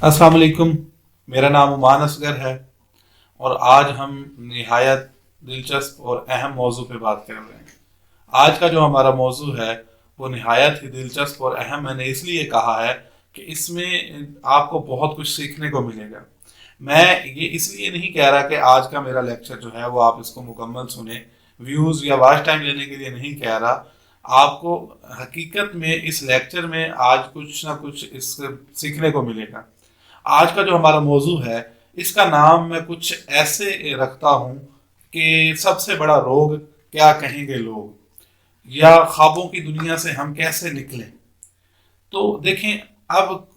अस्सलाम वालेकुम। मेरा नाम उमान असगर है और आज हम निहायत दिलचस्प और अहम मौजू पे बात कर रहे हैं। आज का जो हमारा मौजू है वो निहायत ही दिलचस्प और अहम मैंने इसलिए कहा है कि इसमें आपको बहुत कुछ सीखने को मिलेगा। मैं ये इसलिए नहीं कह रहा कि आज का मेरा लेक्चर जो है वो आप इसको मुकम्मल सुने, व्यूज़ या वॉच टाइम लेने के लिए नहीं कह रहा। आपको हकीकत में इस लेक्चर में आज कुछ ना कुछ इस सीखने को मिलेगा। आज का जो हमारा मौजू है इसका नाम मैं कुछ ऐसे रखता हूँ कि सबसे बड़ा रोग क्या कहेंगे लोग, या ख्वाबों की दुनिया से हम कैसे निकलें। तो देखें, अब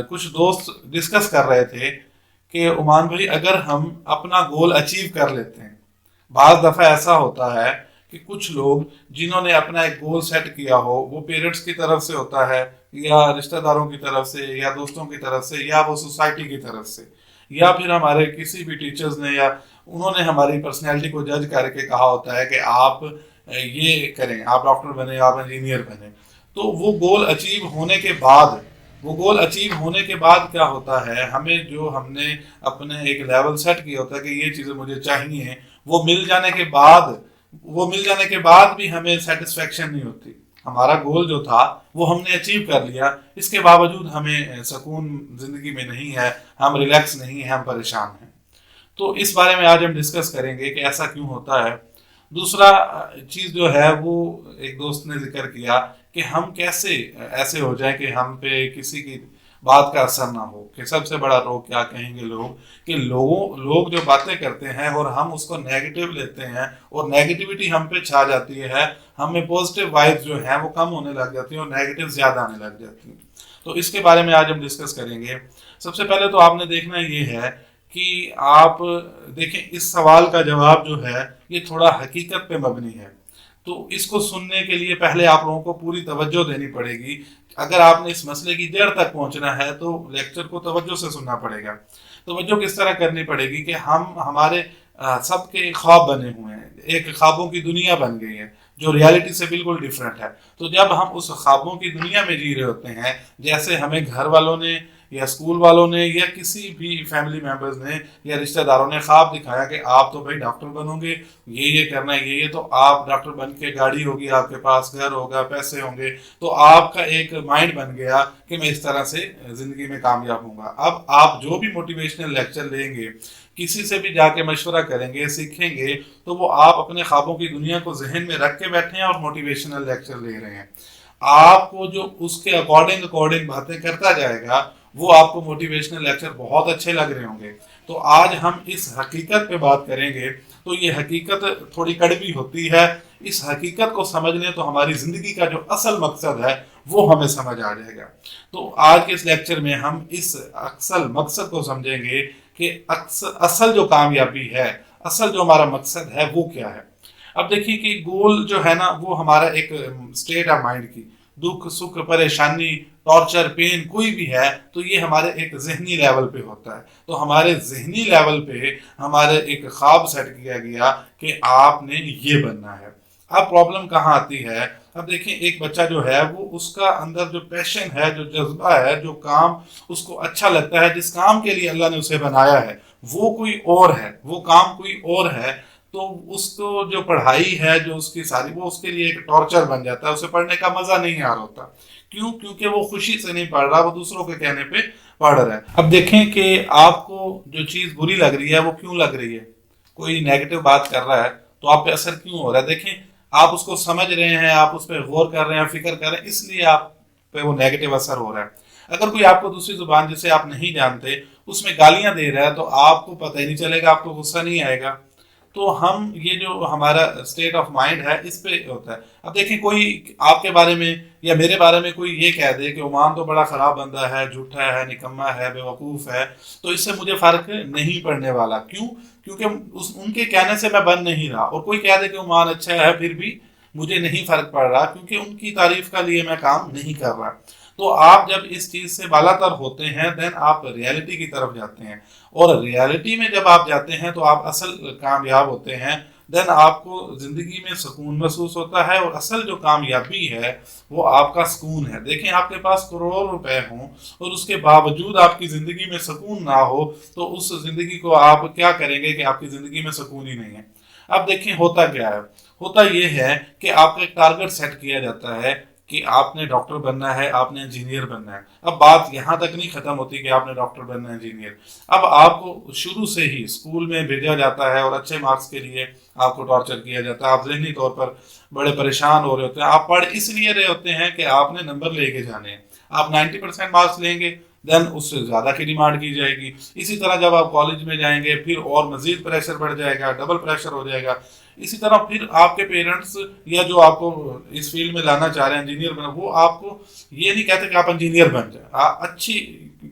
कुछ दोस्त डिस्कस कर रहे थे कि उमान भाई, अगर हम अपना गोल अचीव कर लेते हैं, बाज दफ़ा ऐसा होता है कि कुछ लोग जिन्होंने अपना एक गोल सेट किया हो, वो पेरेंट्स की तरफ से होता है या रिश्तेदारों की तरफ से या दोस्तों की तरफ से या वो सोसाइटी की तरफ से या फिर हमारे किसी भी टीचर्स ने या उन्होंने हमारी पर्सनैलिटी को जज करके कहा होता है कि आप ये करें, आप डॉक्टर बने, आप इंजीनियर बने। तो वो गोल अचीव होने के बाद क्या होता है, हमें जो हमने अपने एक लेवल सेट किया होता है कि ये चीज़ें मुझे चाहिए, वो मिल जाने के बाद भी हमें सेटिस्फेक्शन नहीं होती। हमारा गोल जो था वो हमने अचीव कर लिया, इसके बावजूद हमें सुकून जिंदगी में नहीं है, हम रिलैक्स नहीं हैं, हम परेशान हैं। तो इस बारे में आज हम डिस्कस करेंगे कि ऐसा क्यों होता है। दूसरा चीज़ जो है वो एक दोस्त ने जिक्र किया कि हम कैसे ऐसे हो जाए कि हम पे किसी की बात का असर ना हो, कि सबसे बड़ा रोग क्या कहेंगे लोग, कि लोग जो बातें करते हैं और हम उसको नेगेटिव लेते हैं और नेगेटिविटी हम पे छा जाती है, हमें पॉजिटिव वाइब्स जो हैं वो कम होने लग जाती हैं और नेगेटिव ज़्यादा आने लग जाती हैं। तो इसके बारे में आज हम डिस्कस करेंगे। सबसे पहले तो आपने देखना ये है कि आप देखें, इस सवाल का जवाब जो है ये थोड़ा हकीकत पे मबनी है। तो इसको सुनने के लिए पहले आप लोगों को पूरी तवज्जो देनी पड़ेगी। अगर आपने इस मसले की जड़ तक पहुंचना है तो लेक्चर को तवज्जो से सुनना पड़ेगा। तवज्जो किस तरह करनी पड़ेगी कि हम हमारे सबके ख्वाब बने हुए हैं, एक ख्वाबों की दुनिया बन गई है जो रियलिटी से बिल्कुल डिफरेंट है। तो जब हम उस ख्वाबों की दुनिया में जी रहे होते हैं, जैसे हमें घर वालों ने या स्कूल वालों ने या किसी भी फैमिली मेम्बर्स ने या रिश्तेदारों ने ख्वाब दिखाया कि आप तो भाई डॉक्टर बनोगे, ये करना है, ये तो आप डॉक्टर बन के गाड़ी होगी आपके पास, घर होगा, पैसे होंगे, तो आपका एक माइंड बन गया कि मैं इस तरह से ज़िंदगी में कामयाब हूँगा। अब आप जो भी मोटिवेशनल लेक्चर लेंगे, किसी से भी जाके मशवरा करेंगे, सीखेंगे, तो वो आप अपने ख्वाबों की दुनिया को जहन में रख के बैठे हैं और मोटिवेशनल लेक्चर ले रहे हैं। आपको जो उसके अकॉर्डिंग अकॉर्डिंग बातें करता जाएगा, वो आपको मोटिवेशनल लेक्चर बहुत अच्छे लग रहे होंगे। तो आज हम इस हकीकत पे बात करेंगे। तो ये हकीकत थोड़ी कड़वी होती है। इस हकीकत को समझ लें तो हमारी ज़िंदगी का जो असल मकसद है वो हमें समझ आ जाएगा। तो आज के इस लेक्चर में हम इस असल मकसद को समझेंगे कि असल जो कामयाबी है, असल जो हमारा मकसद है वो क्या है। अब देखिए कि गोल जो है ना वो हमारा एक स्टेट ऑफ माइंड की, दुख सुख परेशानी टॉर्चर पेन कोई भी है तो ये हमारे एक जहनी लेवल पे होता है। तो हमारे जहनी लेवल पे हमारे एक ख्वाब सेट किया गया कि आपने ये बनना है। अब प्रॉब्लम कहाँ आती है। अब देखिए, एक बच्चा जो है वो उसका अंदर जो पैशन है, जो जज्बा है, जो काम उसको अच्छा लगता है, जिस काम के लिए अल्लाह ने उसे बनाया है वो कोई और है, वो काम कोई और है, तो उसको जो पढ़ाई है जो उसकी सारी, वो उसके लिए एक टॉर्चर बन जाता है, उसे पढ़ने का मजा नहीं आ रहा होता। क्यों? क्योंकि वो खुशी से नहीं पढ़ रहा, वो दूसरों के कहने पे पढ़ रहा है। अब देखें कि आपको जो चीज़ बुरी लग रही है वो क्यों लग रही है। कोई नेगेटिव बात कर रहा है तो आप पे असर क्यों हो रहा है। देखें, आप उसको समझ रहे हैं, आप उस पर गौर कर रहे हैं, फिक्र कर रहे हैं, इसलिए आप पे वो नेगेटिव असर हो रहा है। अगर कोई आपको दूसरी जुबान जिसे आप नहीं जानते उसमें गालियां दे रहा है तो आपको पता ही नहीं चलेगा, आपको गुस्सा नहीं आएगा। तो हम ये जो हमारा स्टेट ऑफ माइंड है इस पे होता है। अब देखिए, कोई आपके बारे में या मेरे बारे में कोई ये कह दे कि उमान तो बड़ा ख़राब बंदा है, झूठा है, निकम्मा है, बेवकूफ़ है, तो इससे मुझे फ़र्क नहीं पड़ने वाला। क्यों? क्योंकि उनके कहने से मैं बन नहीं रहा। और कोई कह दे कि उमान अच्छा है, फिर भी मुझे नहीं फ़र्क पड़ रहा क्योंकि उनकी तारीफ़ का लिए मैं काम नहीं कर रहा। तो आप जब इस चीज़ से बालातर होते हैं देन आप रियलिटी की तरफ जाते हैं, और रियलिटी में जब आप जाते हैं तो आप असल कामयाब होते हैं। دین آپ کو زندگی میں سکون محسوس ہوتا ہے، اور اصل جو کامیابی ہے وہ آپ کا سکون ہے۔ دیکھیں آپ کے پاس کروڑ روپے ہوں اور اس کے باوجود آپ کی زندگی میں سکون نہ ہو تو اس زندگی کو آپ کیا کریں گے کہ آپ کی زندگی میں سکون ہی نہیں ہے۔ اب دیکھیں ہوتا کیا ہے، ہوتا یہ ہے کہ آپ کا ایک ٹارگٹ سیٹ کیا جاتا ہے کہ آپ نے ڈاکٹر بننا ہے، آپ نے انجینئر بننا ہے۔ اب بات یہاں تک نہیں ختم ہوتی کہ آپ نے ڈاکٹر بننا ہے، انجینئر، اب آپ کو شروع سے ہی اسکول میں بھیجا جاتا ہے اور اچھے مارکس کے لیے آپ کو ٹارچر کیا جاتا ہے، آپ ذہنی طور پر بڑے پریشان ہو رہے ہوتے ہیں، آپ پڑھ اس لیے رہے ہوتے ہیں کہ آپ نے نمبر لے کے جانے ہیں، آپ 90% مارکس لیں گے دین اس سے زیادہ کی ڈیمانڈ کی جائے گی۔ اسی طرح جب آپ کالج میں جائیں گے پھر اور مزید پریشر بڑھ جائے گا، ڈبل پریشر ہو جائے گا۔ اسی طرح پھر آپ کے پیرنٹس یا جو آپ کو اس فیلڈ میں لانا چاہ رہے ہیں انجینئر بنا، وہ آپ کو یہ نہیں کہتے کہ آپ انجینئر بن جائیں، آپ اچھی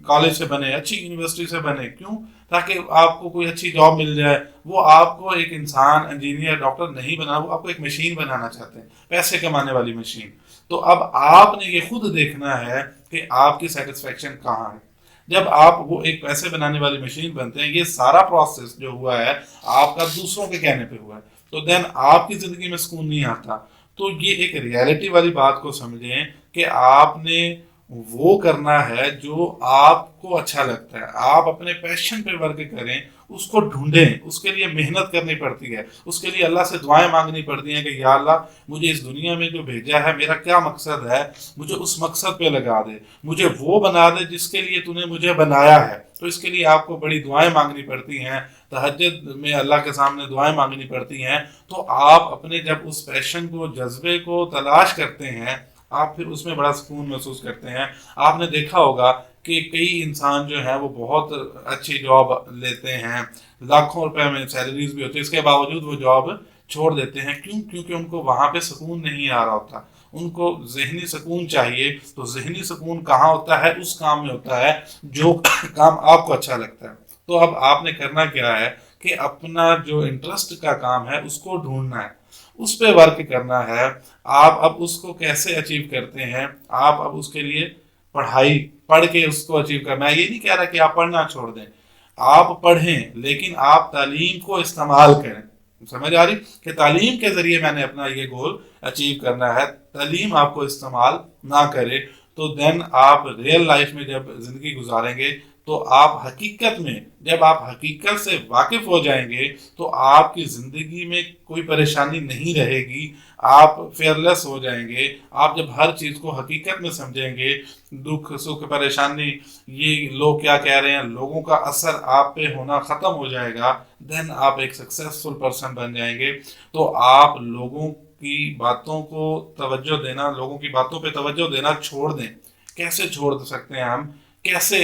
کالج سے بنے، اچھی یونیورسٹی سے بنے، کیوں؟ تاکہ آپ کو کوئی اچھی جاب مل جائے۔ وہ آپ کو ایک انسان انجینئر ڈاکٹر نہیں بنا، وہ آپ کو ایک مشین بنانا چاہتے ہیں، پیسے کمانے والی مشین۔ تو اب آپ نے یہ خود دیکھنا ہے کہ آپ کی سیٹسفیکشن کہاں ہے۔ جب آپ وہ ایک پیسے بنانے والی مشین بنتے ہیں، یہ سارا پروسیس جو ہوا ہے آپ کا دوسروں کے کہنے پہ ہوا ہے، تو دین آپ کی زندگی میں سکون نہیں آتا۔ تو یہ ایک ریالٹی والی بات کو سمجھیں کہ آپ نے وہ کرنا ہے جو آپ کو اچھا لگتا ہے، آپ اپنے پیشن پہ ورک کریں، اس کو ڈھونڈیں، اس کے لیے محنت کرنی پڑتی ہے، اس کے لیے اللہ سے دعائیں مانگنی پڑتی ہیں کہ یا اللہ مجھے اس دنیا میں جو بھیجا ہے میرا کیا مقصد ہے، مجھے اس مقصد پہ لگا دے، مجھے وہ بنا دے جس کے لیے تو نے مجھے بنایا ہے۔ تو اس کے لیے آپ کو بڑی دعائیں مانگنی پڑتی ہیں، تہجد میں اللہ کے سامنے دعائیں مانگنی پڑتی ہیں۔ تو آپ اپنے جب اس پیشن کو، جذبے کو تلاش کرتے ہیں، آپ پھر اس میں بڑا سکون محسوس کرتے ہیں۔ آپ نے دیکھا ہوگا کہ کئی انسان جو ہیں وہ بہت اچھی جاب لیتے ہیں، لاکھوں روپے میں سیلریز بھی ہوتی ہے، اس کے باوجود وہ جاب چھوڑ دیتے ہیں، کیوں؟ کیونکہ ان کو وہاں پہ سکون نہیں آ رہا ہوتا، ان کو ذہنی سکون چاہیے۔ تو ذہنی سکون کہاں ہوتا ہے؟ اس کام میں ہوتا ہے جو کام آپ کو اچھا لگتا ہے۔ تو اب آپ نے کرنا کیا ہے کہ اپنا جو انٹرسٹ کا کام ہے اس کو ڈھونڈنا ہے، اس پہ ورک کرنا ہے۔ آپ اب اس کو کیسے اچیو کرتے ہیں؟ آپ اب اس کے لیے پڑھائی پڑھ کے اس کو اچیو کرنا ہے۔ یہ نہیں کہہ رہا کہ آپ پڑھنا چھوڑ دیں، آپ پڑھیں لیکن آپ تعلیم کو استعمال کریں۔ سمجھ آ رہی کہ تعلیم کے ذریعے میں نے اپنا یہ گول اچیو کرنا ہے، تعلیم آپ کو استعمال نہ کرے تو دین آپ ریئل لائف میں جب زندگی گزاریں گے تو آپ حقیقت میں، جب آپ حقیقت سے واقف ہو جائیں گے تو آپ کی زندگی میں کوئی پریشانی نہیں رہے گی، آپ فیئر لیس ہو جائیں گے۔ آپ جب ہر چیز کو حقیقت میں سمجھیں گے، دکھ سکھ پریشانی یہ لوگ کیا کہہ رہے ہیں، لوگوں کا اثر آپ پہ ہونا ختم ہو جائے گا، دین آپ ایک سکسیسفل پرسن بن جائیں گے۔ تو آپ لوگوں کی باتوں کو توجہ دینا، لوگوں کی باتوں پہ توجہ دینا چھوڑ دیں۔ کیسے چھوڑ سکتے ہیں ہم؟ کیسے؟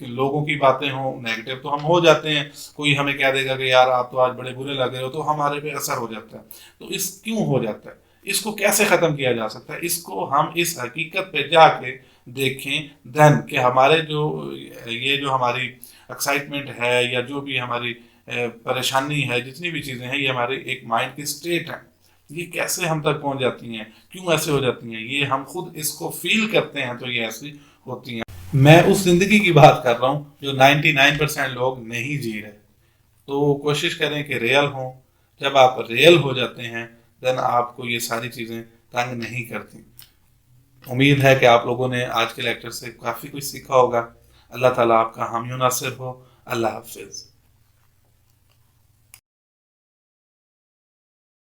لوگوں کی باتیں ہوں نیگیٹو تو ہم ہو جاتے ہیں، کوئی ہمیں کہہ دے گا کہ یار آپ تو آج بڑے برے لگ رہے ہو، تو ہمارے پہ اثر ہو جاتا ہے۔ تو اس کیوں ہو جاتا ہے؟ اس کو کیسے ختم کیا جا سکتا ہے؟ اس کو ہم اس حقیقت پہ جا کے دیکھیں دین کہ ہمارے یہ جو ہماری ایکسائٹمنٹ ہے یا جو بھی ہماری پریشانی ہے، جتنی بھی چیزیں ہیں، یہ ہمارے ایک مائنڈ کی سٹیٹ ہے، یہ کیسے ہم تک پہنچ جاتی ہیں، کیوں ایسے ہو جاتی ہیں، یہ ہم خود اس کو فیل کرتے ہیں تو یہ ایسی ہوتی ہیں۔ میں اس زندگی کی بات کر رہا ہوں جو 99% لوگ نہیں جی رہے۔ تو کوشش کریں کہ ریئل ہوں، جب آپ ریئل ہو جاتے ہیں دین آپ کو یہ ساری چیزیں تنگ نہیں کرتی۔ امید ہے کہ آپ لوگوں نے آج کے لیکچر سے کافی کچھ سیکھا ہوگا۔ اللہ تعالیٰ آپ کا حامی و ناصر ہو۔ اللہ حافظ۔